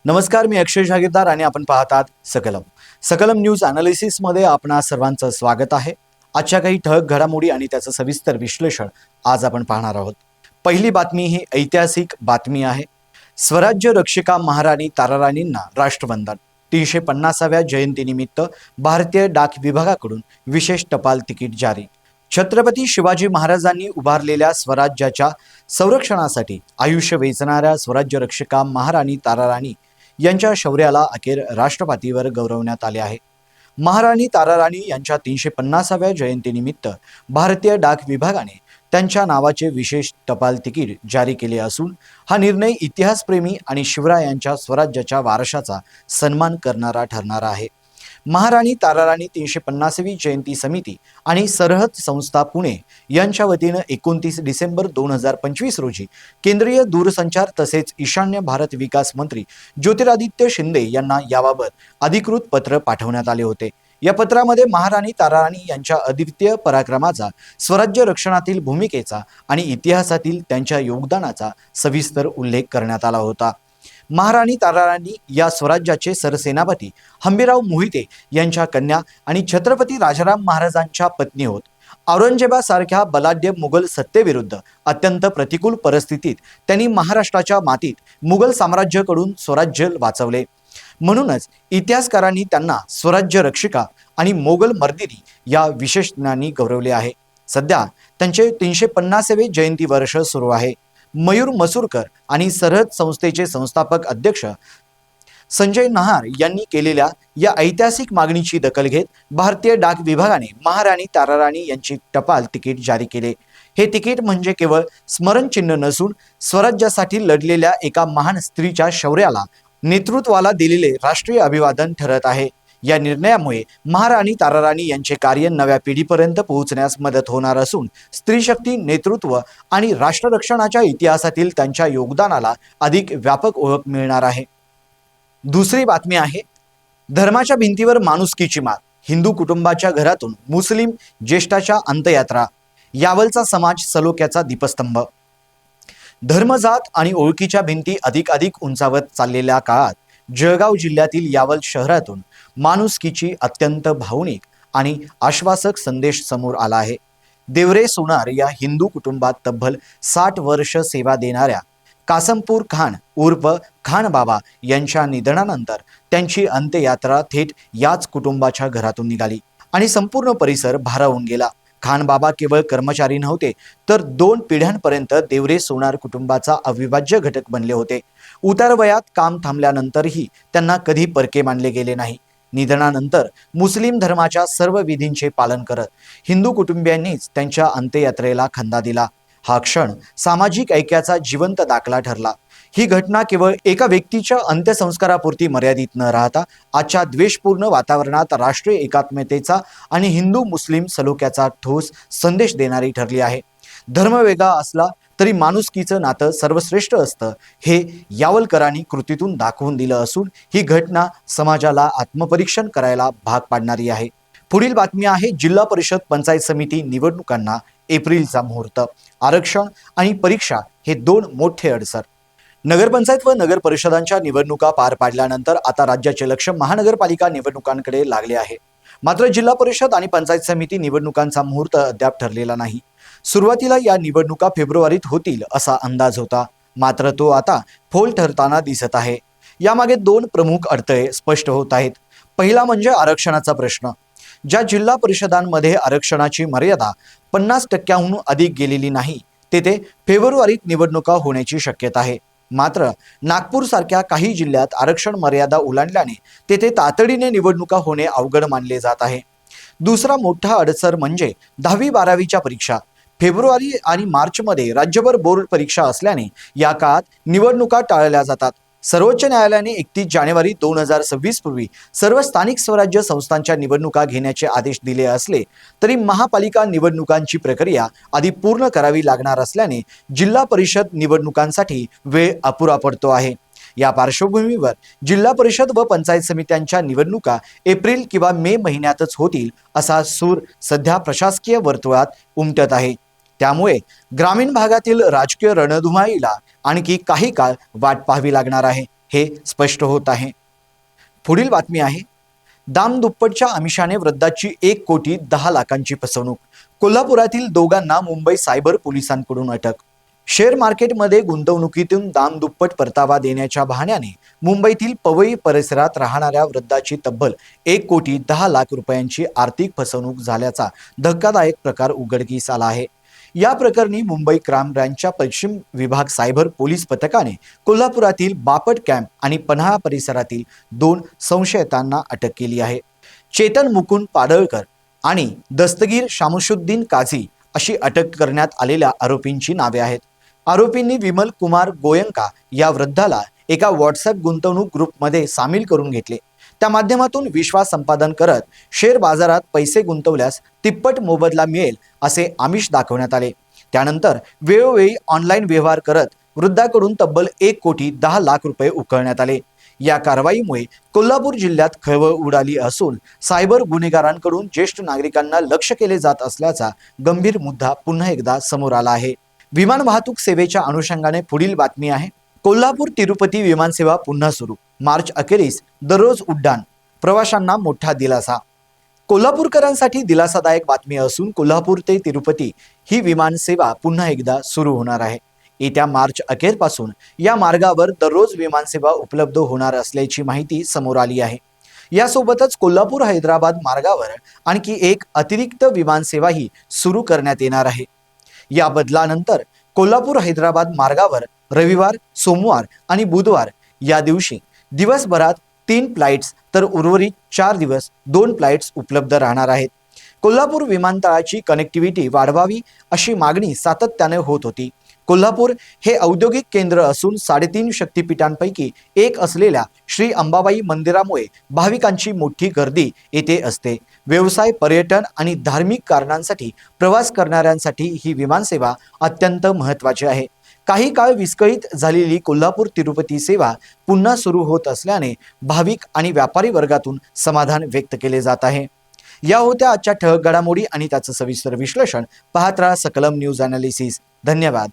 नमस्कार, मी अक्षय जागीरदार आणि आपण पाहतात सकलम न्यूज अनालिसिस मध्ये आपणा सर्वांचं स्वागत आहे। आजच्या काही ठळक घडामोडी आणि त्याचं सविस्तर विश्लेषण आज आपण पाहणार आहोत। पहिली बातमी ही ऐतिहासिक बातमी आहे। स्वराज्य रक्षिका महाराणी ताराराणींना राष्ट्रवंदन। 350व्या जयंतीनिमित्त भारतीय डाक विभागाकडून विशेष टपाल तिकीट जारी। छत्रपती शिवाजी महाराजांनी उभारलेल्या स्वराज्याच्या संरक्षणासाठी आयुष्य वेचणाऱ्या स्वराज्य रक्षिका महाराणी ताराराणी यांच्या शौर्याला अखेर राष्ट्रपतीवर गौरवण्यात आले आहे। महाराणी ताराराणी यांच्या 350व्या जयंतीनिमित्त भारतीय डाक विभागाने त्यांच्या नावाचे विशेष टपाल तिकीट जारी केले असून हा निर्णय इतिहासप्रेमी आणि शिवरायांच्या स्वराज्याच्या वारशाचा सन्मान करणारा ठरणार आहे। महाराणी ताराराणी 350वी जयंती समिती आणि सरहद संस्था पुणे यांच्या वतीने 29 डिसेंबर 2025 रोजी केंद्रीय दूरसंचार तसेच ईशान्य भारत विकास मंत्री ज्योतिरादित्य शिंदे यांना याबाबत अधिकृत पत्र पाठवण्यात आले होते। या पत्रामध्ये महाराणी ताराराणी यांच्या अद्वितीय पराक्रमाचा, स्वराज्य रक्षणातील भूमिकेचा आणि इतिहासातील त्यांच्या योगदानाचा सविस्तर उल्लेख करण्यात आला होता। महाराणी ताराराणी या स्वराज्याचे सरसेनापती हंबीरराव मोहिते यांच्या कन्या आणि छत्रपती राजाराम महाराजांच्या पत्नी होत। औरंगजेबासारख्या बलाढ्य मुघल सत्तेविरुद्ध अत्यंत प्रतिकूल परिस्थितीत त्यांनी महाराष्ट्राच्या मातीत मुघल साम्राज्याकडून स्वराज्य वाचवले। म्हणूनच इतिहासकारांनी त्यांना स्वराज्य रक्षिका आणि मोगल मर्दिनी या विशेषणांनी गौरवले आहे। सध्या त्यांचे 350वे जयंती वर्ष सुरू आहे। मयूर मसूरकर आणि सरहद संस्थेचे संस्थापक अध्यक्ष संजय नहार यांनी केलेल्या या ऐतिहासिक मागणीची दखल घेत भारतीय डाक विभागाने महाराणी ताराराणी यांची टपाल तिकीट जारी केले। हे तिकीट म्हणजे केवळ स्मरणचिन्ह नसून स्वराज्यासाठी लढलेल्या एका महान स्त्रीच्या शौर्याला, नेतृत्वाला दिलेले राष्ट्रीय अभिवादन ठरत आहे। या निर्णयामुळे महाराणी ताराराणी यांचे कार्य नव्या पिढीपर्यंत पोहोचण्यास मदत होणार असून स्त्रीशक्ती, नेतृत्व आणि राष्ट्ररक्षणाच्या इतिहासातील त्यांच्या योगदानाला अधिक व्यापक ओळख मिळणार आहे। दुसरी बातमी आहे धर्माच्या भिंतीवर माणुसकीची मात। हिंदू कुटुंबाच्या घरातून मुस्लिम ज्येष्ठाच्या अंत्ययात्रा। यावलचा समाज सलोख्याचा दीपस्तंभ। धर्म, जात आणि ओळखीच्या भिंती अधिक उंचावत चाललेल्या काळात जळगाव जिल्ह्यातील यावल शहरातून माणुसकीची अत्यंत भावनिक आणि आश्वासक संदेश समोर आला आहे। देवरे सोनार या हिंदू कुटुंबात तब्बल 60 वर्ष सेवा देणाऱ्या कासमपूर खान उर्फ खान बाबा यांच्या निधनानंतर त्यांची अंत्ययात्रा थेट याच कुटुंबाच्या घरातून निघाली आणि संपूर्ण परिसर भारावून गेला। खान बाबा केवळ कर्मचारी नव्हते तर 2 पिढ्यांपर्यंत देवरे सोनार कुटुंबाचा अविभाज्य घटक बनले होते। उतार वयात काम थांबल्यानंतरही त्यांना कधी परके मानले गेले नाही। निधनानंतर मुस्लिम धर्माच्या सर्व विधींचे पालन करत हिंदू कुटुंबियांनीच त्यांच्या अंत्ययात्रेला खंदा दिला। हा क्षण सामाजिक ऐक्याचा जिवंत दाखला ठरला। ही घटना केवळ एका व्यक्तीच्या अंत्यसंस्कारापुरती मर्यादित न राहता आजच्या द्वेषपूर्ण वातावरणात राष्ट्रीय एकात्मतेचा आणि हिंदू मुस्लिम सलोख्याचा ठोस संदेश देणारी ठरली आहे। धर्म वेगळा असला तरी माणुसकीचं नातं सर्वश्रेष्ठ असतं हे यावलकरांनी कृतीतून दाखवून दिलं असून ही घटना समाजाला आत्मपरीक्षण करायला भाग पाडणारी आहे। पुढील बातमी आहे जिल्हा परिषद पंचायत समिती निवडणुकांना एप्रिलचा मुहूर्त। आरक्षण आणि परीक्षा हे 2 मोठे अडसर। नगरपंचायत व नगर परिषदांच्या निवडणुका पार पाडल्यानंतर आता राज्याचे लक्ष महानगरपालिका निवडणुकांकडे लागले आहे। मात्र जिल्हा परिषद आणि पंचायत समिती निवडणुकांचा मुहूर्त अद्याप ठरलेला नाही। सुरुवातीला या निवडणुका फेब्रुवारीत होतील असा अंदाज होता, मात्र तो आता फोल ठरताना दिसत आहे। यामागे 2 प्रमुख अडथळे स्पष्ट होत आहेत। पहिला म्हणजे आरक्षणाचा प्रश्न। ज्या जिल्हा परिषदांमध्ये आरक्षणाची मर्यादा 50% अधिक गेलेली नाही तेथे फेब्रुवारीत निवडणुका होण्याची शक्यता आहे। मात्र नागपूर सारख्या काही जिल्ह्यात आरक्षण मर्यादा ओलांडल्याने तेथे तातडीने निवडणुका होणे अवघड मानले जात आहे। दुसरा मोठा अडसर म्हणजे 10वी-12वीच्या परीक्षा। फेब्रुवारी आणि मार्चमध्ये राज्यभर बोर्ड परीक्षा असल्याने या काळात निवडणुका टाळल्या जातात। सर्वोच्च न्यायालयाने 31 जानेवारी 2026 पूर्वी सर्व स्थानिक स्वराज्य संस्थांच्या निवडणुका घेण्याचे आदेश दिले असले तरी महापालिका निवडणुकांची प्रक्रिया आधी पूर्ण करावी लागणार असल्याने जिल्हा परिषद निवडणुकांसाठी वेळ अपुरा पडतो आहे। या पार्श्वभूमीवर जिल्हा परिषद व पंचायत समित्यांच्या निवडणुका एप्रिल किंवा मे महिन्यातच होतील असा सूर सध्या प्रशासकीय वर्तुळात उमटत आहे। त्यामुळे ग्रामीण भागातील राजकीय रणधुमाळीला आणखी काही काळ वाट पाहावी लागणार आहे। हे स्पष्ट होत आहे। पुढील बातमी आहे, दाम दुप्पटच्या आमिषाने वृद्धाची 1,10,00,000ची फसवणूक। कोल्हापुरातील दोघांना मुंबई सायबर पोलिसांकडून अटक। शेअर मार्केटमध्ये गुंतवणुकीतून दाम दुप्पट परतावा देण्याच्या बहाण्याने मुंबईतील पवई परिसरात राहणाऱ्या वृद्धाची तब्बल 1,10,00,000 रुपयांची आर्थिक फसवणूक झाल्याचा धक्कादायक प्रकार उघडकीस आला आहे। या प्रकरणी मुंबई क्राईम ब्रँचच्या पश्चिम विभाग सायबर पोलीस पथकाने कोल्हापुरातील बापट कॅम्प आणि पन्हाळा परिसरातील 2 संशयितांना अटक केली आहे। चेतन मुकुंद पाडळकर आणि दस्तगीर शामशुद्दीन काझी अशी अटक करण्यात आलेल्या आरोपींची नावे आहेत। आरोपींनी विमल कुमार गोयंका या वृद्धाला एका व्हॉट्सअप गुंतवणूक ग्रुपमध्ये सामील करून घेतले। त्या माध्यमातून विश्वास संपादन करत शेअर बाजारात पैसे गुंतवल्यास तिप्पट मोबदला मिळेल असे आमिष दाखवण्यात आले। त्यानंतर वेळोवेळी ऑनलाईन व्यवहार करत वृद्धाकडून तब्बल 1,10,00,000 रुपये उकळण्यात आले। या कारवाईमुळे कोल्हापूर जिल्ह्यात खळबळ उडाली असून सायबर गुन्हेगारांकडून ज्येष्ठ नागरिकांना लक्ष्य केले जात असल्याचा गंभीर मुद्दा पुन्हा एकदा समोर आला आहे। विमान वाहतूक सेवेच्या अनुषंगाने पुढील बातमी आहे, कोल्हापूर तिरुपती विमानसेवा पुन्हा सुरू। मार्च अखेरीस दररोज उड्डाण, प्रवाशांना मोठा दिलासा। कोल्हापूरकरांसाठी दिलासादायक बातमी असून कोल्हापूर ते तिरुपती ही विमानसेवा पुन्हा एकदा सुरू होणार आहे। येत्या मार्च अखेरपासून या मार्गावर दररोज विमानसेवा उपलब्ध होणार असल्याची माहिती समोर आली आहे। यासोबतच कोल्हापूर हैदराबाद मार्गावर आणखी एक अतिरिक्त विमानसेवाही सुरू करण्यात येणार आहे। या बदलानंतर कोल्हापूर हैदराबाद मार्गावर रविवार, सोमवार आणि बुधवार या दिवशी दिवसभरात 3 फ्लाइट्स तर उर्वरित 4 दिवस 2 फ्लाइट्स उपलब्ध राहणार आहेत। कोल्हापूर विमानतळाची कनेक्टिव्हिटी वाढवावी अशी मागणी सातत्याने होत होती। कोल्हापूर हे औद्योगिक केंद्र असून 3.5 शक्तिपीठांपैकी एक असलेल्या श्री अंबाबाई मंदिरामुळे भाविकांची मोठी गर्दी येथे असते। व्यवसाय, पर्यटन आणि धार्मिक कारणांसाठी प्रवास करणाऱ्यांसाठी ही विमानसेवा अत्यंत महत्त्वाची आहे। काही काळ विस्कळीत झालेली कोल्हापूर तिरुपती सेवा पुन्हा सुरू होत असल्याने भाविक आणि व्यापारी वर्गातून समाधान व्यक्त केले जात आहे। या होत्या आजच्या ठळक घडामोडी आणि त्याचं सविस्तर विश्लेषण। पाहत राहा सकलम न्यूज ॲनालिसिस। धन्यवाद।